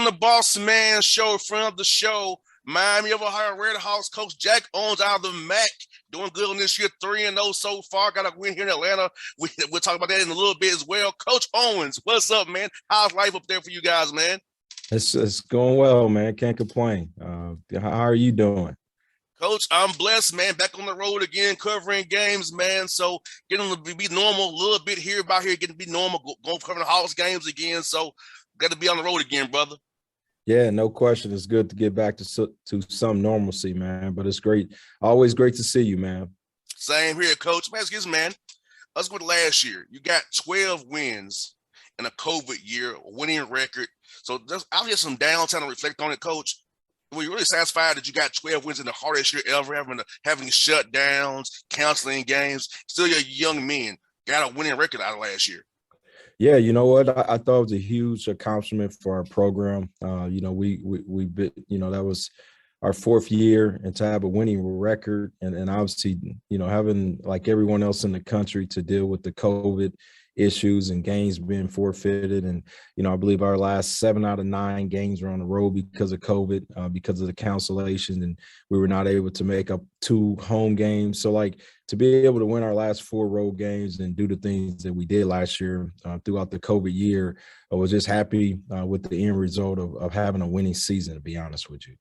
on the Bossman show, friend of the show, Miami of Ohio Red Hawks coach Jack Owens out of the MAC, doing good on this year, 3-0 so far. Got a win here in Atlanta. We'll talk about that in a little bit as well. Coach Owens, what's up, man? How's life up there for you guys, man? It's going well, man. Can't complain. How are you doing? Coach, I'm blessed, man. Back on the road again, covering games, man. So getting to be normal a little bit here, about here, getting to be normal, going covering the Hawks games again. So got to be on the road again, brother. Yeah, no question. It's good to get back to some normalcy, man. But it's great. Always great to see you, man. Same here, Coach. Man, excuse me, man. Let's go to last year. You got 12 wins in a COVID year, a winning record. So I'll get some downtime to reflect on it, Coach. Were you really satisfied that you got 12 wins in the hardest year ever, having shutdowns, canceling games? Still, you're young men. Got a winning record out of last year. Yeah, you know what? I thought it was a huge accomplishment for our program. We bit, that was our fourth year, and to have a winning record, and obviously, having like everyone else in the country to deal with the COVID issues and games being forfeited. And, I believe our last 7 out of 9 games were on the road because of COVID, because of the cancellation, and we were not able to make up 2 home games. So to be able to win our last 4 road games and do the things that we did last year throughout the COVID year, I was just happy with the end result of having a winning season, to be honest with you.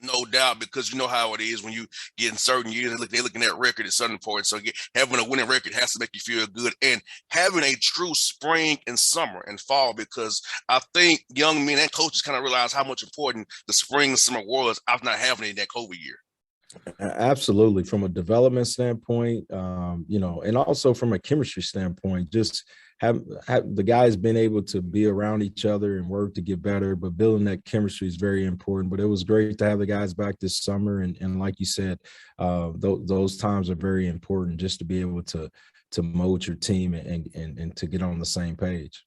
No doubt, because you know how it is when you get in certain years, they're looking at record at certain points. So having a winning record has to make you feel good, and having a true spring and summer and fall, because I think young men and coaches kind of realize how much important the spring and summer was after not having it in that COVID year. Absolutely. From a development standpoint, and also from a chemistry standpoint, just have the guys been able to be around each other and work to get better, but building that chemistry is very important. But it was great to have the guys back this summer. And like you said, those times are very important, just to be able to mold your team and to get on the same page.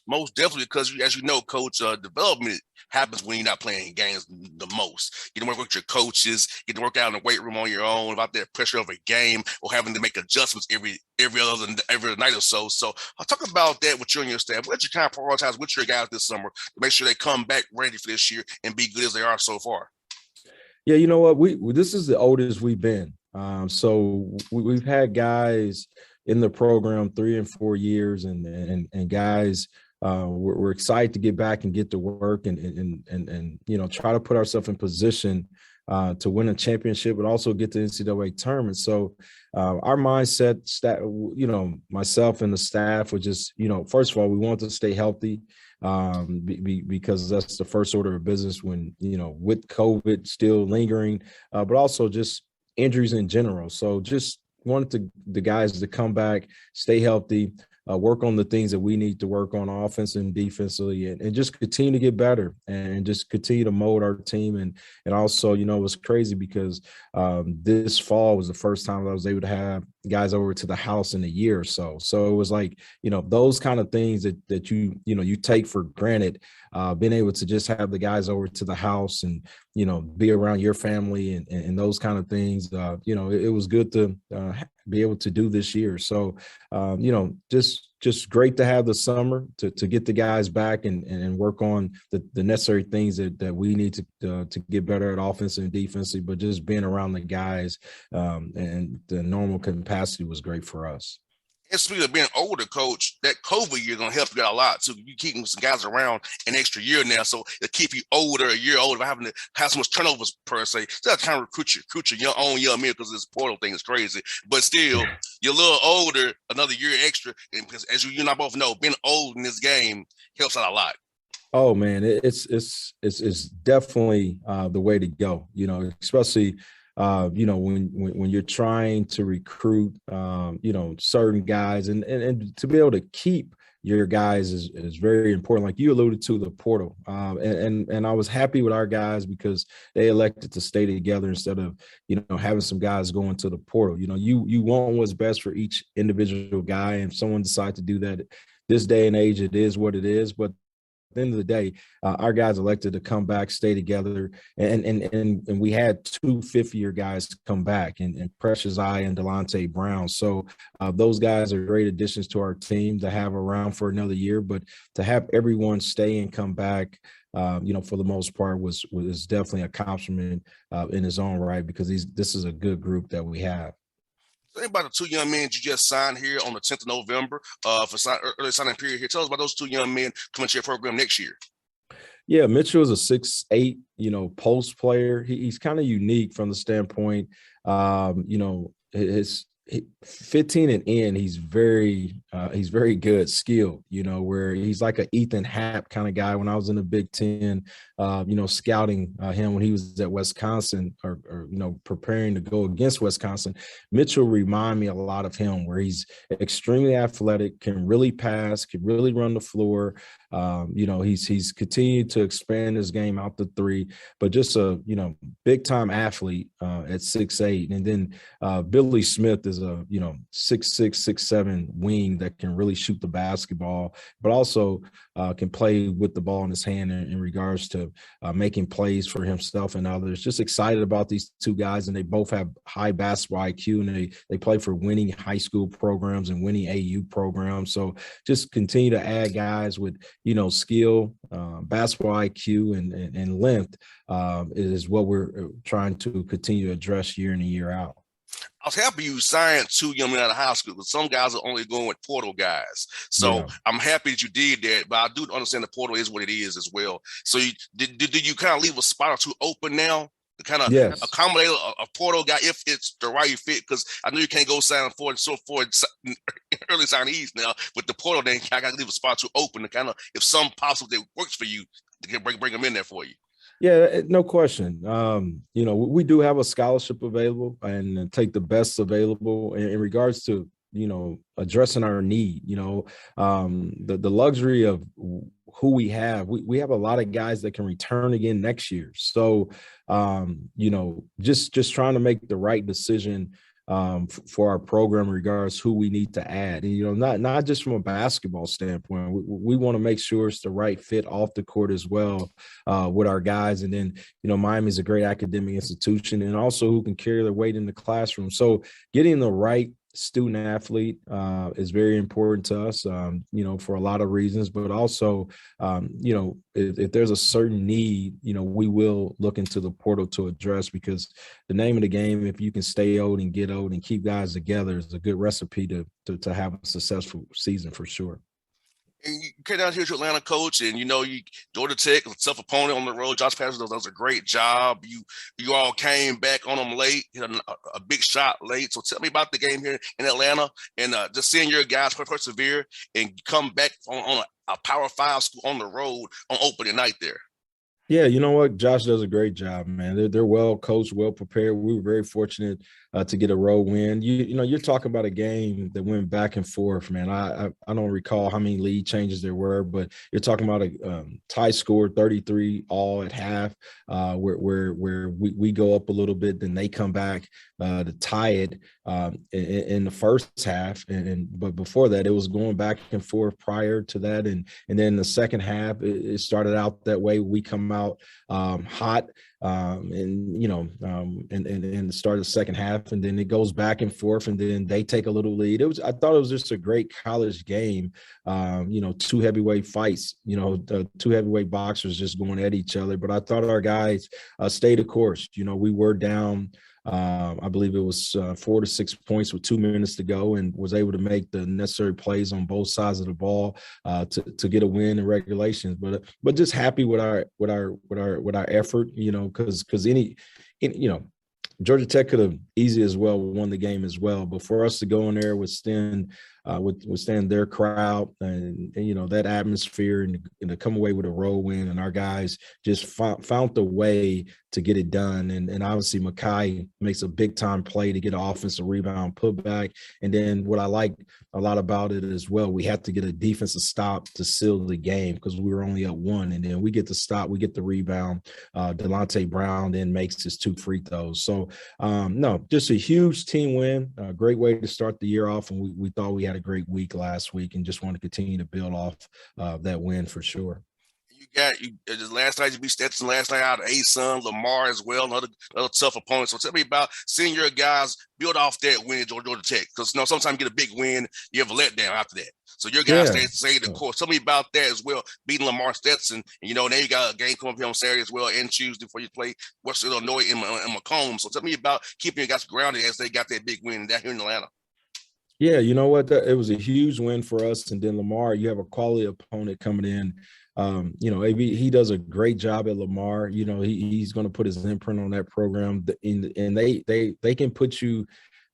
Most definitely, because as you know, Coach, development happens when you're not playing games the most. You can work with your coaches, you can work out in the weight room on your own without that pressure of a game or having to make adjustments every night or so. So I'll talk about that with you and your staff. Let you kind of prioritize with your guys this summer to make sure they come back ready for this year and be good as they are so far. Yeah, you know what? This is the oldest we've been. So we've had guys in the program 3 and 4 years, and guys. We're excited to get back and get to work and try to put ourselves in position to win a championship, but also get to NCAA tournament. So our mindset, myself and the staff was just, first of all, we want to stay healthy because that's the first order of business when, with COVID still lingering, but also just injuries in general. So just wanted the guys to come back, stay healthy, work on the things that we need to work on offense and defensively, and just continue to get better and just continue to mold our team. And also, it was crazy because this fall was the first time I was able to have guys over to the house in a year or so. So it was like, those kind of things that you take for granted, being able to just have the guys over to the house and, be around your family and those kind of things. It was good to be able to do this year. So, just great to have the summer to get the guys back and work on the necessary things that we need to get better at offense and defensively, but just being around the guys and the normal capacity was great for us. And speaking of being older, Coach, that COVID year is going to help you out a lot, too. You keeping some guys around an extra year now, so it'll keep you a year older, having to have so much turnovers, per se. Still kind of recruit your own young men, because this portal thing is crazy. But still, you're a little older, another year extra, and because as you and I both know, being old in this game helps out a lot. Oh man, it's definitely the way to go. Especially when you're trying to recruit, certain guys and to be able to keep your guys is very important. Like you alluded to, the portal, and I was happy with our guys because they elected to stay together instead of having some guys going to the portal. You want what's best for each individual guy, and if someone decides to do that, this day and age, it is what it is. But the end of the day, our guys elected to come back, stay together, and we had 2 fifth-year guys come back, and Precious Eye and Delonte Brown. So those guys are great additions to our team to have around for another year, but to have everyone stay and come back, for the most part, was definitely a compliment in his own right, because this is a good group that we have. Think about the 2 young men you just signed here on the 10th of November for early signing period here. Tell us about those 2 young men coming to your program next year. Yeah, Mitchell is a 6'8", post player. He's kind of unique from the standpoint, his 15 and in, he's very good, skilled, where he's like a Ethan Happ kind of guy. When I was in the Big Ten, scouting him when he was at Wisconsin or preparing to go against Wisconsin, Mitchell remind me a lot of him, where he's extremely athletic, can really pass, can really run the floor. He's continued to expand his game out the 3, but just a, big time athlete at 6'8". And then Billy Smith is a, 6'6", 6'7" wing that can really shoot the basketball, but also can play with the ball in his hand in regards to making plays for himself and others. Just excited about these 2 guys, and they both have high basketball IQ, and they play for winning high school programs and winning AU programs. So just continue to add guys with, skill, basketball IQ, and length is what we're trying to continue to address year in and year out. I was happy you signed 2 young men out of high school, but some guys are only going with portal guys. So yeah. I'm happy that you did that, but I do understand the portal is what it is as well. So did you kind of leave a spot or 2 open now to kind of accommodate a portal guy if it's the right fit? Because I know you can't go sign for early signees now, but the portal, then I got to leave a spot or 2 open to kind of, if some possible that works for you, to bring them in there for you. Yeah, no question. We do have a scholarship available, and take the best available in regards to, addressing our need. The luxury of who we have. We have a lot of guys that can return again next year. So, just trying to make the right decision for our program in regards who we need to add. And, not just from a basketball standpoint, we want to make sure it's the right fit off the court as well with our guys. And then, Miami's a great academic institution, and also who can carry their weight in the classroom. So getting the right student athlete is very important to us, for a lot of reasons, but also, if there's a certain need, we will look into the portal to address, because the name of the game, if you can stay old and get old and keep guys together, is a good recipe to have a successful season for sure. And you came down here to Atlanta, coach, and you Georgia Tech, a tough opponent on the road. Josh Patterson does a great job. You all came back on them late, hit a big shot late. So tell me about the game here in Atlanta, and just seeing your guys persevere and come back on a Power 5 school on the road on opening night there. Yeah, you know what? Josh does a great job, man. They're well coached, well prepared. We were very fortunate to get a road win. You're talking about a game that went back and forth, man. I don't recall how many lead changes there were, but you're talking about a tie score, 33 all at half, where we go up a little bit, then they come back to tie it in the first half, but before that, it was going back and forth prior to that, and then the second half, it started out that way. We come out hot, and the start of the second half, and then it goes back and forth, and then they take a little lead. I thought it was just a great college game. 2 heavyweight fights, 2 heavyweight boxers just going at each other. But I thought our guys stayed the course. We were down, I believe it was 4 to 6 points with 2 minutes to go, and was able to make the necessary plays on both sides of the ball to get a win in regulations. But just happy with our effort, because Georgia Tech could have easy as well won the game as well. But for us to go in there, withstand their crowd and that atmosphere, and to come away with a road win, and our guys just found the way to get it done. And obviously Makai makes a big time play to get an offensive rebound putback. And then what I like a lot about it as well, we had to get a defensive stop to seal the game, because we were only up 1, and then we get the stop, we get the rebound. Delonte Brown then makes his 2 free throws. So no, just a huge team win, a great way to start the year off. And we thought we had a great week last week, and just want to continue to build off that win for sure. You got you just last night. You beat Stetson last night out of A-Sun, Lamar as well, another tough opponent. So tell me about seeing your guys build off that win at Georgia Tech, because sometimes you get a big win, you have a letdown after that. So your guys Yeah. stay the course. Tell me about that as well, beating Lamar Stetson. And now you got a game coming up here on Saturday as well, and Tuesday before you play Western Illinois in Macomb. So tell me about keeping your guys grounded as they got that big win down here in Atlanta. Yeah, you know what? It was a huge win for us. And then Lamar, you have a quality opponent coming in. AB, he does a great job at Lamar. He's going to put his imprint on that program, and they can put you,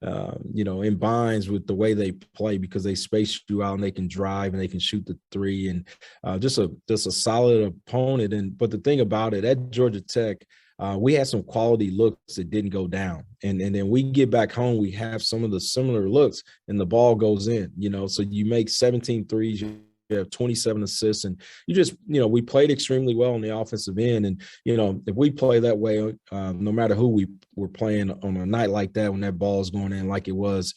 in binds with the way they play, because they space you out and they can drive and they can shoot the three, and just a solid opponent. But the thing about it, at Georgia Tech, we had some quality looks that didn't go down. And then we get back home, we have some of the similar looks and the ball goes in, so you make 17 threes, you have 27 assists, and we played extremely well on the offensive end. And, if we play that way, no matter who we were playing on a night like that, when that ball is going in like it was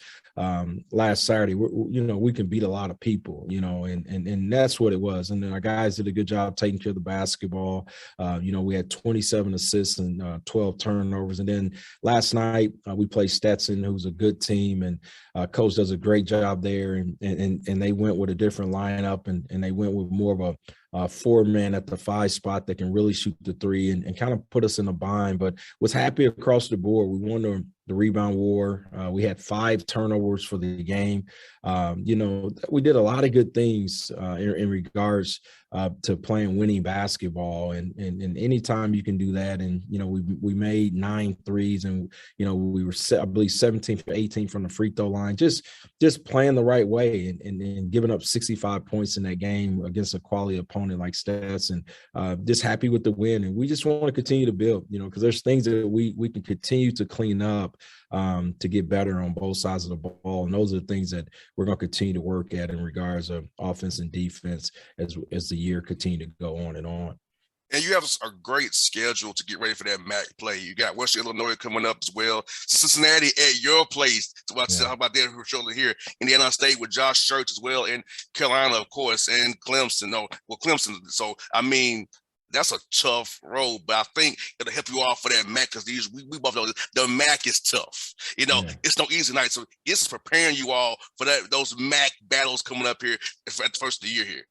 last Saturday, we can beat a lot of people, and that's what it was. And then our guys did a good job taking care of the basketball. We had 27 assists and 12 turnovers. And then last night we played Stetson, who's a good team, and coach does a great job there. And they went with a different lineup, and they went with more of a 4-man at the 5 spot that can really shoot the three and kind of put us in a bind. But was happy across the board. We won the rebound war. We had 5 turnovers for the game. We did a lot of good things in regards to playing winning basketball, and anytime you can do that. And we made 9 threes, and we were I believe 17 for 18 from the free throw line, just playing the right way, and giving up 65 points in that game against a quality opponent like Stetson. Just happy with the win, and we just want to continue to build, because there's things that we can continue to clean up to get better on both sides of the ball. And those are the things that we're going to continue to work at in regards of offense and defense as the year continue to go on and on. And you have a great schedule to get ready for that MAC play. You got Western Illinois coming up as well. Cincinnati at your place. How about that shoulder here? Indiana State with Josh Church as well, and Carolina, of course, and Clemson. Clemson. So, that's a tough road, but I think it'll help you off for that MAC, because we both know the MAC is tough. It's no easy night. So this is preparing you all for those MAC battles coming up here at the first of the year here.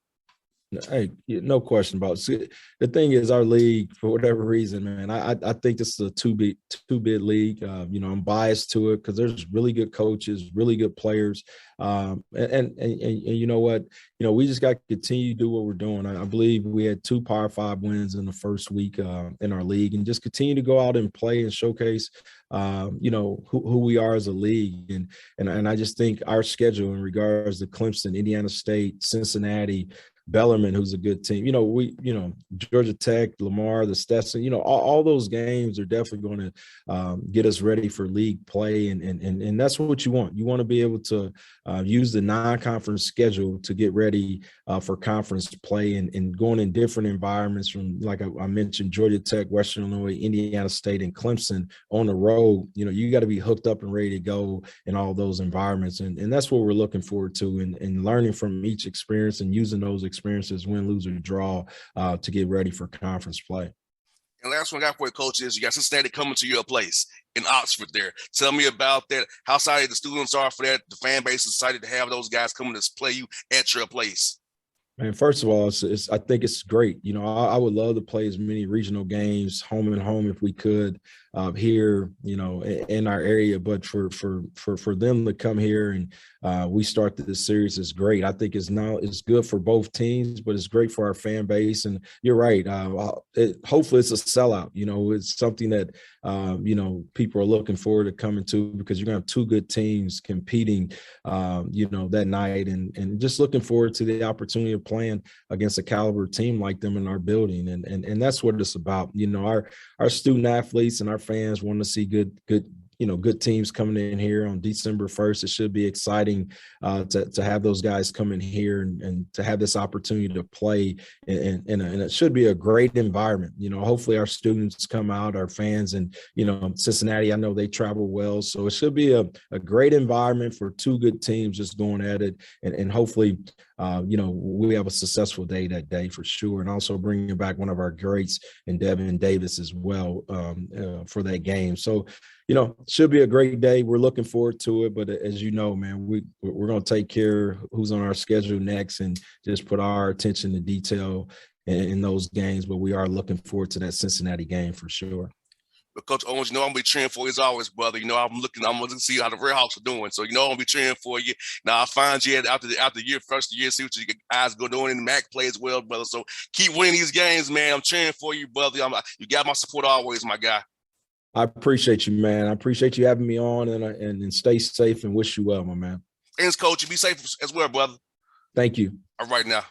Hey, no question about it. The thing is, our league, for whatever reason, man, I think this is a two-bid league. I'm biased to it because there's really good coaches, really good players, and you know what? We just got to continue to do what we're doing. I believe we had 2 Power 5 wins in the first week in our league, and just continue to go out and play and showcase, who we are as a league. And I just think our schedule in regards to Clemson, Indiana State, Cincinnati, Bellarmine, who's a good team. Georgia Tech, Lamar, the Stetson, all those games are definitely going to get us ready for league play. And that's what you want. You want to be able to use the non-conference schedule to get ready for conference play, and going in different environments from, like I mentioned, Georgia Tech, Western Illinois, Indiana State, and Clemson on the road. You got to be hooked up and ready to go in all those environments. And that's what we're looking forward to, and learning from each experience and using those experiences, win, lose, or draw, to get ready for conference play. And last one I got for you, Coach, is you got Cincinnati coming to your place in Oxford there. Tell me about that, how excited the students are for that, the fan base is excited to have those guys coming to play you at your place. Man, first of all, I think it's great. I would love to play as many regional games, home and home, if we could, here, in our area. But for them to come here and we start this series is great. I think it's good for both teams, but it's great for our fan base. And you're right. Hopefully it's a sellout. It's something that people are looking forward to coming to, because you're gonna have 2 good teams competing, that night, and just looking forward to the opportunity of playing against a caliber team like them in our building. And that's what it's about. Our student athletes and our fans want to see good teams coming in here on December 1st. It should be exciting to have those guys come in here and to have this opportunity to play, and it should be a great environment. Hopefully our students come out, our fans, and Cincinnati, I know they travel well, so it should be a great environment for 2 good teams just going at it, and hopefully we have a successful day that day for sure. And also bringing back one of our greats in Devin Davis as well for that game. So, should be a great day. We're looking forward to it. But as you know, man, we're going to take care of who's on our schedule next and just put our attention to detail in those games. But we are looking forward to that Cincinnati game for sure. But Coach Owens, I'm going to be cheering for you as always, brother. I'm going to see how the Redhawks are doing. So, I'm going to be cheering for you. Now, I'll find you after the year, first year, see what your guys go doing. And Mac plays well, brother. So keep winning these games, man. I'm cheering for you, brother. You got my support always, my guy. I appreciate you, man. I appreciate you having me on, and stay safe and wish you well, my man. Thanks, Coach. You be safe as well, brother. Thank you. All right now.